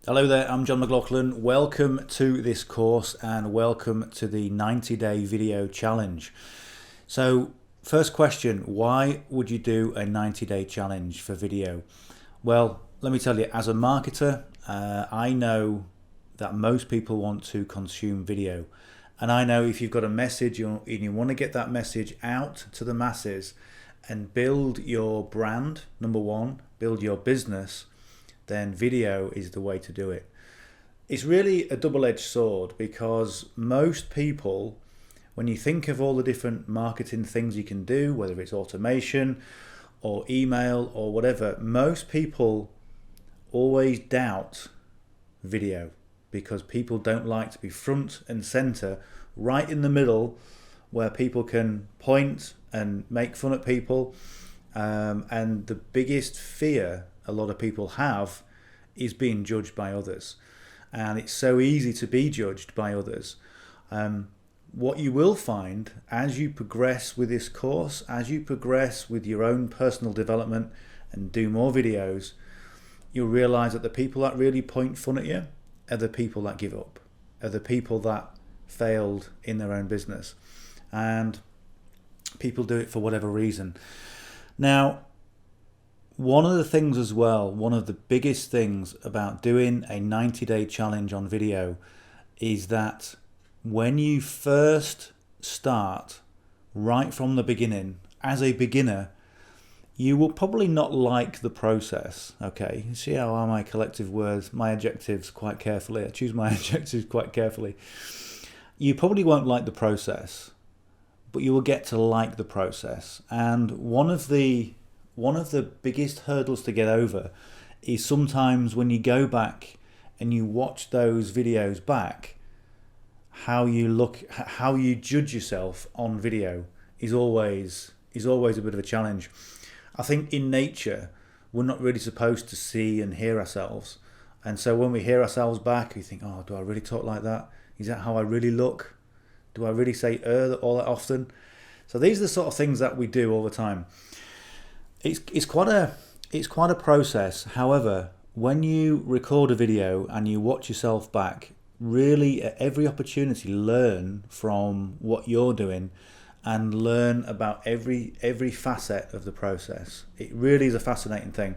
Hello there, I'm John McLaughlin. Welcome to this course and welcome to the 90-day video challenge. So, first question, why would you do a 90-day challenge for video? Well, let me tell you, as a marketer, I know that most people want to consume video. And I know if you've got a message and you want to get that message out to the masses and build your brand, number one, build your business, then video is the way to do it. It's really a double-edged sword because most people, when you think of all the different marketing things you can do, whether it's automation or email or whatever, most people always doubt video because people don't like to be front and center, right in the middle where people can point and make fun at people. And the biggest fear a lot of people have is being judged by others, and it's so easy to be judged by others. What you will find as you progress with this course, as you progress with your own personal development and do more videos, you'll realize that the people that really point fun at you are the people that give up, are the people that failed in their own business, and people do it for whatever reason. Now, one of the things as well, one of the biggest things about doing a 90-day challenge on video is that when you first start, right from the beginning, as a beginner, you will probably not like the process. Okay, you see how my collective words, my adjectives quite carefully, I choose my adjectives quite carefully. You probably won't like the process, but you will get to like the process. And one of the biggest hurdles to get over is sometimes when you go back and you watch those videos back, how you judge yourself on video is always a bit of a challenge. I think in nature, we're not really supposed to see and hear ourselves. And so when we hear ourselves back, we think, oh, do I really talk like that? Is that how I really look? Do I really say all that often? So these are the sort of things that we do all the time. It's quite a process. However, when you record a video and you watch yourself back, really at every opportunity learn from what you're doing and learn about every facet of the process. It really is a fascinating thing.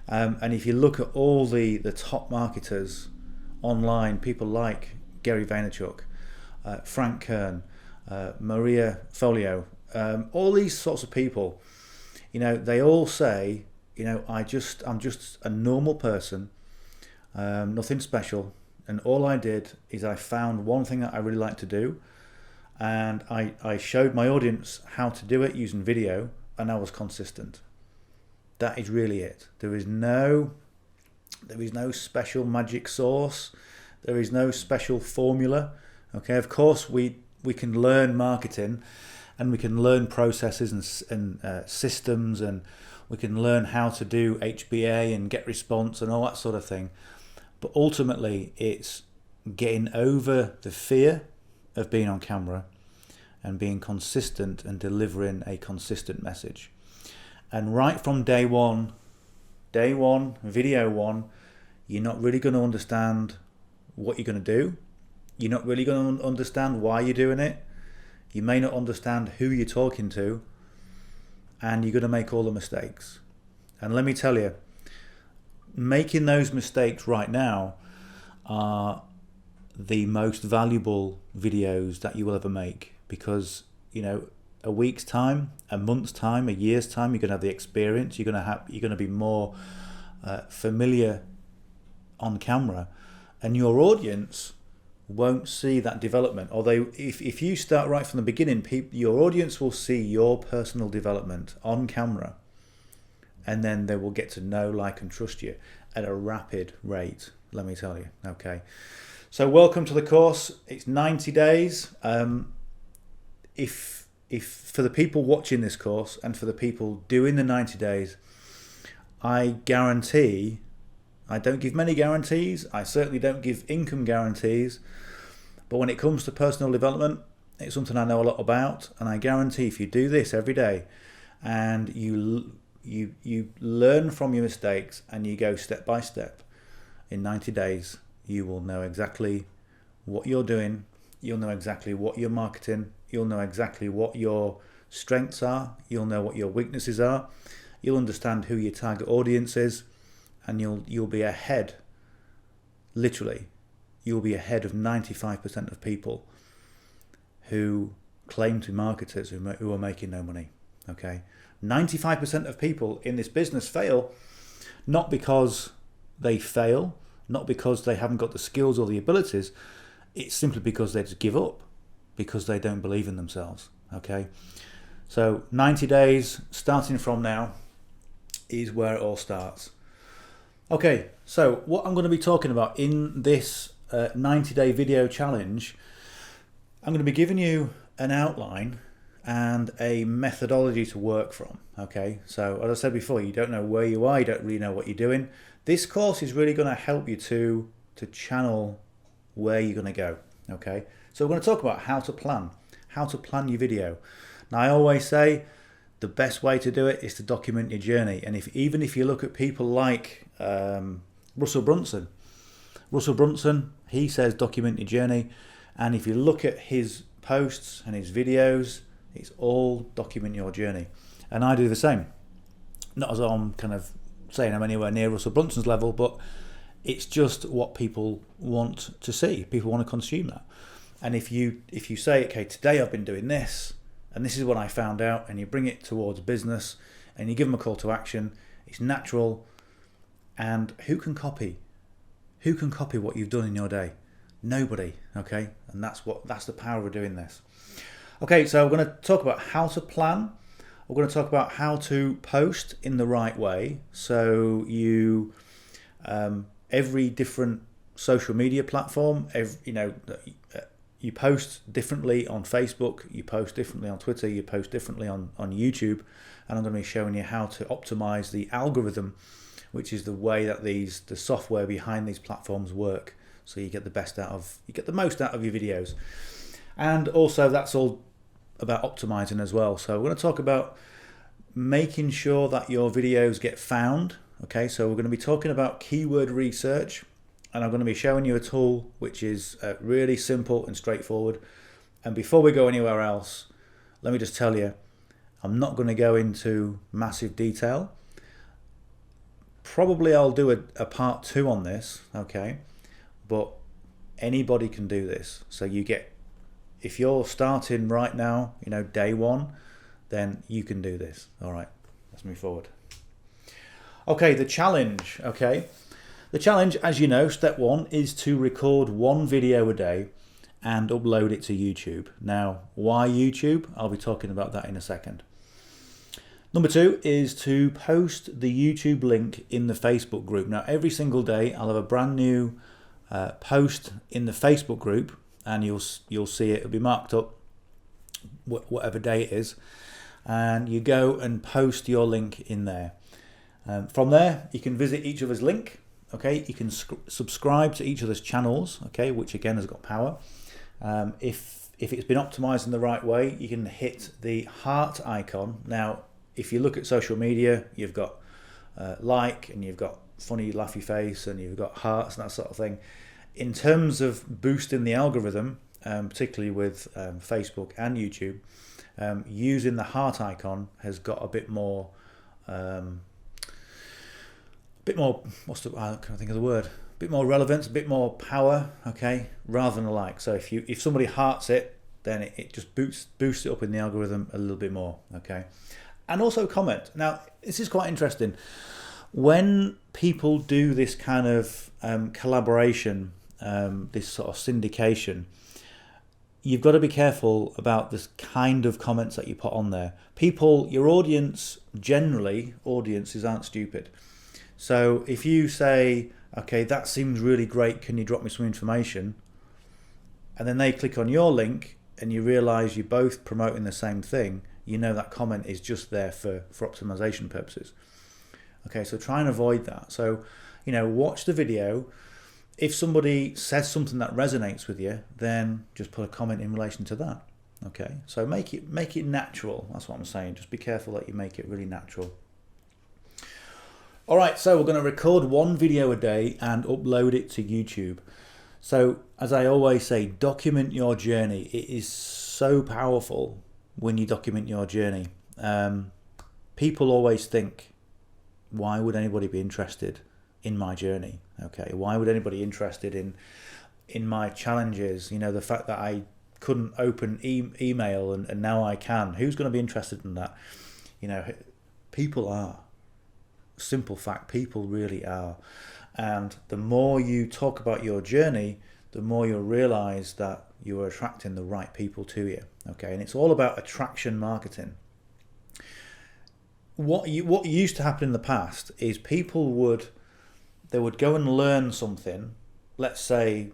And if you look at all the top marketers online, people like Gary Vaynerchuk, Frank Kern, Maria Folio, all these sorts of people, they all say, I'm just a normal person, nothing special, and all I did is I found one thing that I really like to do, and I showed my audience how to do it using video, and I was consistent. That is really it. There is no special magic sauce. There is no special formula. Okay, of course we can learn marketing, and we can learn processes and systems, and we can learn how to do HBA and get response and all that sort of thing. But ultimately, it's getting over the fear of being on camera and being consistent and delivering a consistent message. And right from day one, video one, you're not really going to understand what you're going to do. You're not really going to understand why you're doing it. You may not understand who you're talking to, and you're going to make all the mistakes. And let me tell you, making those mistakes right now are the most valuable videos that you will ever make, because a week's time, a month's time, a year's time, you're going to have the experience. You're going to be more familiar on camera, and your audience won't see that development. Although if you start right from the beginning, your audience will see your personal development on camera, and then they will get to know, like, and trust you at a rapid rate, let me tell you. Okay, so welcome to the course. It's 90 days. If for the people watching this course and for the people doing the 90 days, I guarantee, I don't give many guarantees, I certainly don't give income guarantees, but when it comes to personal development, it's something I know a lot about, and I guarantee if you do this every day and you learn from your mistakes and you go step by step, in 90 days, you will know exactly what you're doing. You'll know exactly what you're marketing. You'll know exactly what your strengths are. You'll know what your weaknesses are. You'll understand who your target audience is, and you'll be ahead. Literally, you'll be ahead of 95% of people who claim to be marketers who are making no money. Okay, 95% of people in this business fail, not because they fail, not because they haven't got the skills or the abilities. It's simply because they just give up, because they don't believe in themselves. Okay, so 90 days starting from now is where it all starts. Okay, so what I'm going to be talking about in this 90-day video challenge, I'm going to be giving you an outline and a methodology to work from. Okay, so as I said before, you don't know where you are, you don't really know what you're doing. This course is really going to help you to channel where you're going to go. Okay, so we're going to talk about how to plan your video. Now, I always say the best way to do it is to document your journey. And even if you look at people like Russell Brunson, he says document your journey. And if you look at his posts and his videos, it's all document your journey. And I do the same. Not as I'm kind of saying I'm anywhere near Russell Brunson's level, but it's just what people want to see. People want to consume that. And if you say, okay, today I've been doing this, and this is what I found out, and you bring it towards business, and you give them a call to action, it's natural. And who can copy? Who can copy what you've done in your day? Nobody. Okay, and that's the power of doing this. Okay, so we're going to talk about how to plan. We're going to talk about how to post in the right way. So you, every different social media platform, you post differently on Facebook, you post differently on Twitter, you post differently on YouTube, and I'm going to be showing you how to optimize the algorithm, which is the way that the software behind these platforms work, so you get the most out of your videos. And also that's all about optimizing as well. So we're going to talk about making sure that your videos get found. Okay, so we're going to be talking about keyword research, and I'm going to be showing you a tool which is really simple and straightforward. And before we go anywhere else, let me just tell you, I'm not going to go into massive detail. Probably I'll do a part 2 on this, okay? But anybody can do this. So if you're starting right now, day one, then you can do this. All right, let's move forward. Okay, the challenge, okay? The challenge, as you know, step 1 is to record 1 video a day and upload it to YouTube. Now, why YouTube? I'll be talking about that in a second. Number 2 is to post the YouTube link in the Facebook group. Now, every single day I'll have a brand new post in the Facebook group, and you'll see it. It'll be marked up whatever day it is, and you go and post your link in there. From there, you can visit each other's link. Okay, you can subscribe to each other's channels. Okay, which again has got power. If it's been optimized in the right way, you can hit the heart icon. Now, if you look at social media, you've got like, and you've got funny laughy face, and you've got hearts and that sort of thing. In terms of boosting the algorithm, particularly with Facebook and YouTube, using the heart icon has got a bit more I can't think of the word. A bit more relevance, a bit more power, okay, rather than a like. So if somebody hearts it, then it just boosts it up in the algorithm a little bit more, okay. And also comment. Now, this is quite interesting. When people do this kind of collaboration, this sort of syndication, you've got to be careful about this kind of comments that you put on there. Your audience, generally, audiences aren't stupid. So if you say, okay, that seems really great, can you drop me some information? And then they click on your link and you realize you're both promoting the same thing, that comment is just there for optimization purposes. Okay, so try and avoid that. So, watch the video. If somebody says something that resonates with you, then just put a comment in relation to that. Okay, so make it natural. That's what I'm saying. Just be careful that you make it really natural. All right, so we're going to record one video a day and upload it to YouTube. So as I always say, document your journey. It is so powerful when you document your journey. People always think, why would anybody be interested in my journey? Okay, why would anybody interested in my challenges? You know, the fact that I couldn't open email and now I can. Who's going to be interested in that? You know, people are. Simple fact, people really are. And the more you talk about your journey, the more you'll realize that you are attracting the right people to you. Okay, and it's all about attraction marketing. What used to happen in the past is people would go and learn something. Let's say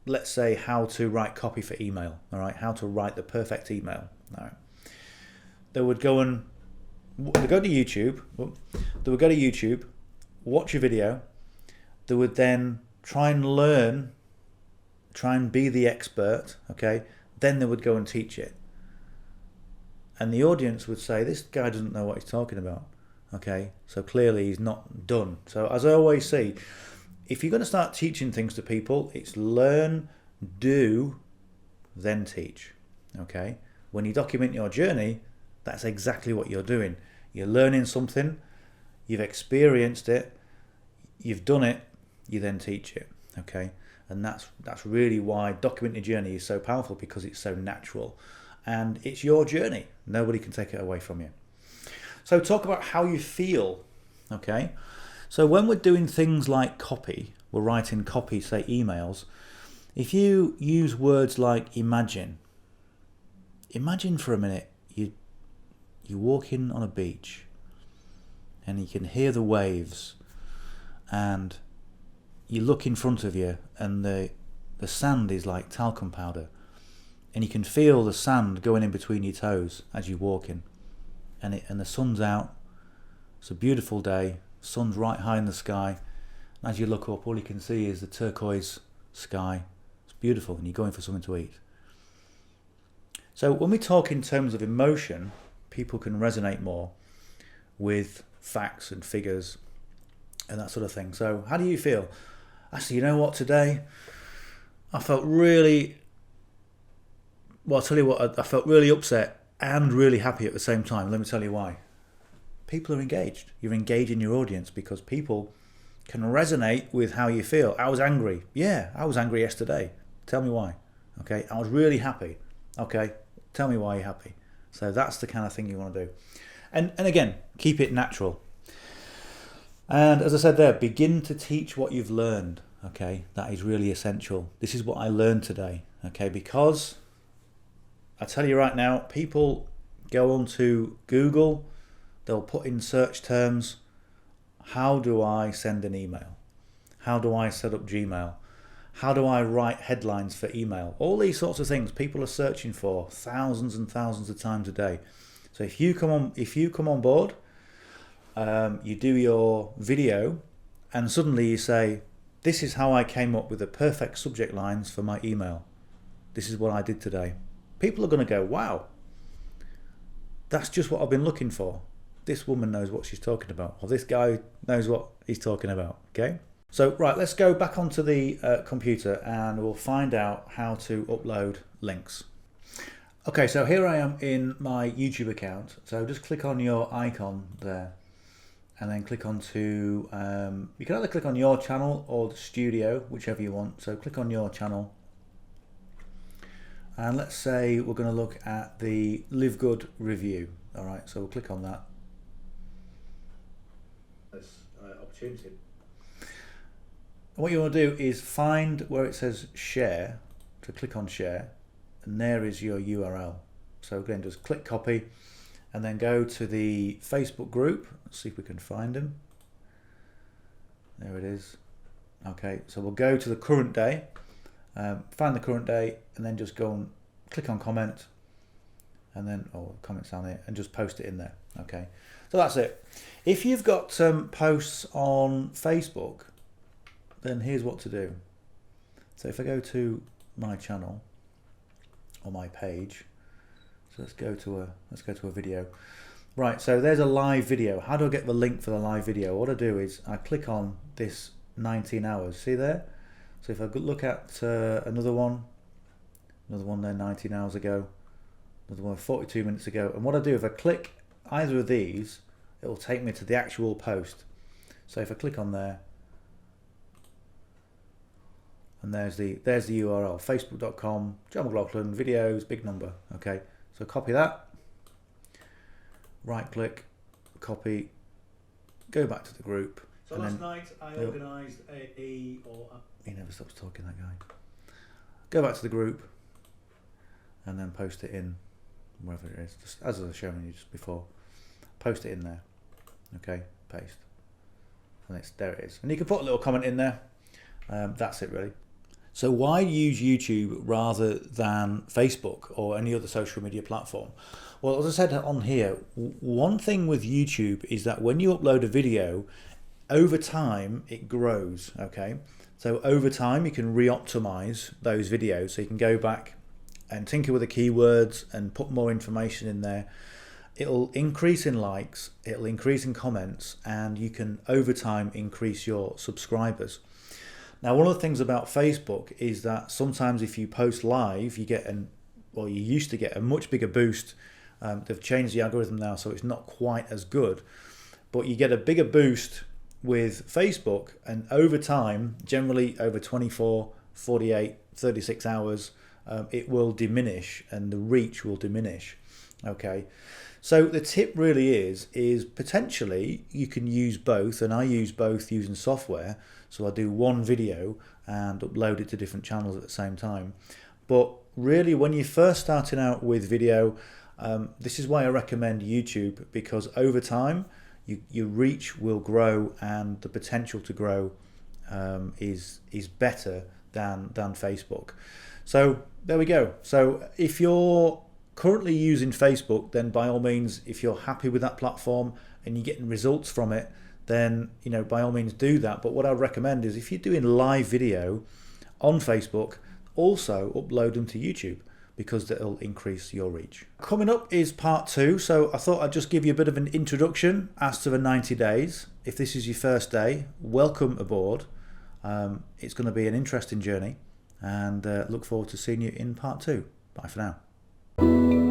how to write copy for email. All right, how to write the perfect email. All right, they would go to YouTube. They would go to YouTube, watch a video. They would then try and learn, try and be the expert. Okay, then they would go and teach it. And the audience would say, this guy doesn't know what he's talking about. Okay, so clearly he's not done. So as I always say, if you're going to start teaching things to people, it's learn, do, then teach. Okay, when you document your journey, that's exactly what you're doing. You're learning something, you've experienced it, you've done it, you then teach it. Okay, and that's really why document your journey is so powerful, because it's so natural. And it's your journey. Nobody can take it away from you. So talk about how you feel. Okay. So when we're doing things like copy, we're writing copy, say emails. If you use words like imagine for a minute, you're walking on a beach and you can hear the waves, and you look in front of you and the sand is like talcum powder. And you can feel the sand going in between your toes as you're walking, and the sun's out. It's a beautiful day. Sun's right high in the sky. And as you look up, all you can see is the turquoise sky. It's beautiful, and you're going for something to eat. So when we talk in terms of emotion, people can resonate more with facts and figures and that sort of thing. So how do you feel? Actually, you know what? Today I felt really... Well, I'll tell you what, I felt really upset and really happy at the same time. Let me tell you why. People are engaged. You're engaging your audience because people can resonate with how you feel. I was angry. Yeah, I was angry yesterday. Tell me why. Okay, I was really happy. Okay, tell me why you're happy. So that's the kind of thing you want to do. And again, keep it natural. And as I said there, begin to teach what you've learned. Okay, that is really essential. This is what I learned today. Okay, because... I tell you right now, people go onto Google, they'll put in search terms, how do I send an email? How do I set up Gmail? How do I write headlines for email? All these sorts of things people are searching for thousands and thousands of times a day. So if you come on board, you do your video, and suddenly you say, this is how I came up with the perfect subject lines for my email. This is what I did today. People are going to go, wow, that's just what I've been looking for. This woman knows what she's talking about, or this guy knows what he's talking about. Okay, so right, let's go back onto the computer and we'll find out how to upload links. Okay, so here I am in my YouTube account. So just click on your icon there and then click onto, you can either click on your channel or the studio, whichever you want. So click on your channel. And let's say we're going to look at the LiveGood review. All right, so we'll click on that. This opportunity. And what you want to do is find where it says share, to click on share, and there is your URL. So again, just click copy, and then go to the Facebook group. Let's see if we can find them. There it is. Okay, so we'll go to the current day. Find the current day and then just go and click on comment, and then comments down there, and just post it in there. Okay, so that's it. If you've got posts on Facebook, then here's what to do. So if I go to my channel or my page, so let's go to a video. Right, so there's a live video. How do I get the link for the live video? What I do is I click on this 19 hours. See there? So if I look at another one there 19 hours ago, another one 42 minutes ago, and what I do, if I click either of these, it will take me to the actual post. So if I click on there, and there's the URL, facebook.com, John McLaughlin, videos, big number. Okay, so copy that, right click, copy, go back to the group. So last night I organised he never stops talking, that guy. Go back to the group and then post it in wherever it is, just as I was showing you just before. Post it in there. Okay, paste. And there it is. And you can put a little comment in there. That's it really. So why use YouTube rather than Facebook or any other social media platform? Well, as I said on here, one thing with YouTube is that when you upload a video, over time it grows, okay? So over time you can re-optimize those videos, so you can go back and tinker with the keywords and put more information in there. It'll increase in likes, it'll increase in comments, and you can over time increase your subscribers. Now, one of the things about Facebook is that sometimes if you post live, you get you used to get a much bigger boost. They've changed the algorithm now, so it's not quite as good, but you get a bigger boost with Facebook, and over time, generally over 24, 48, 36 hours, it will diminish and the reach will diminish. Okay, so the tip really is potentially you can use both, and I use both using software. So I do one video and upload it to different channels at the same time. But really, when you're first starting out with video, this is why I recommend YouTube, because over time your reach will grow and the potential to grow is better than Facebook. So there we go. So if you're currently using Facebook, then by all means, if you're happy with that platform and you're getting results from it, then by all means do that. But what I recommend is if you're doing live video on Facebook, also upload them to YouTube, because that'll increase your reach. Coming up is part 2, so I thought I'd just give you a bit of an introduction as to the 90 days. If this is your first day, welcome aboard. It's going to be an interesting journey, and look forward to seeing you in part 2. Bye for now.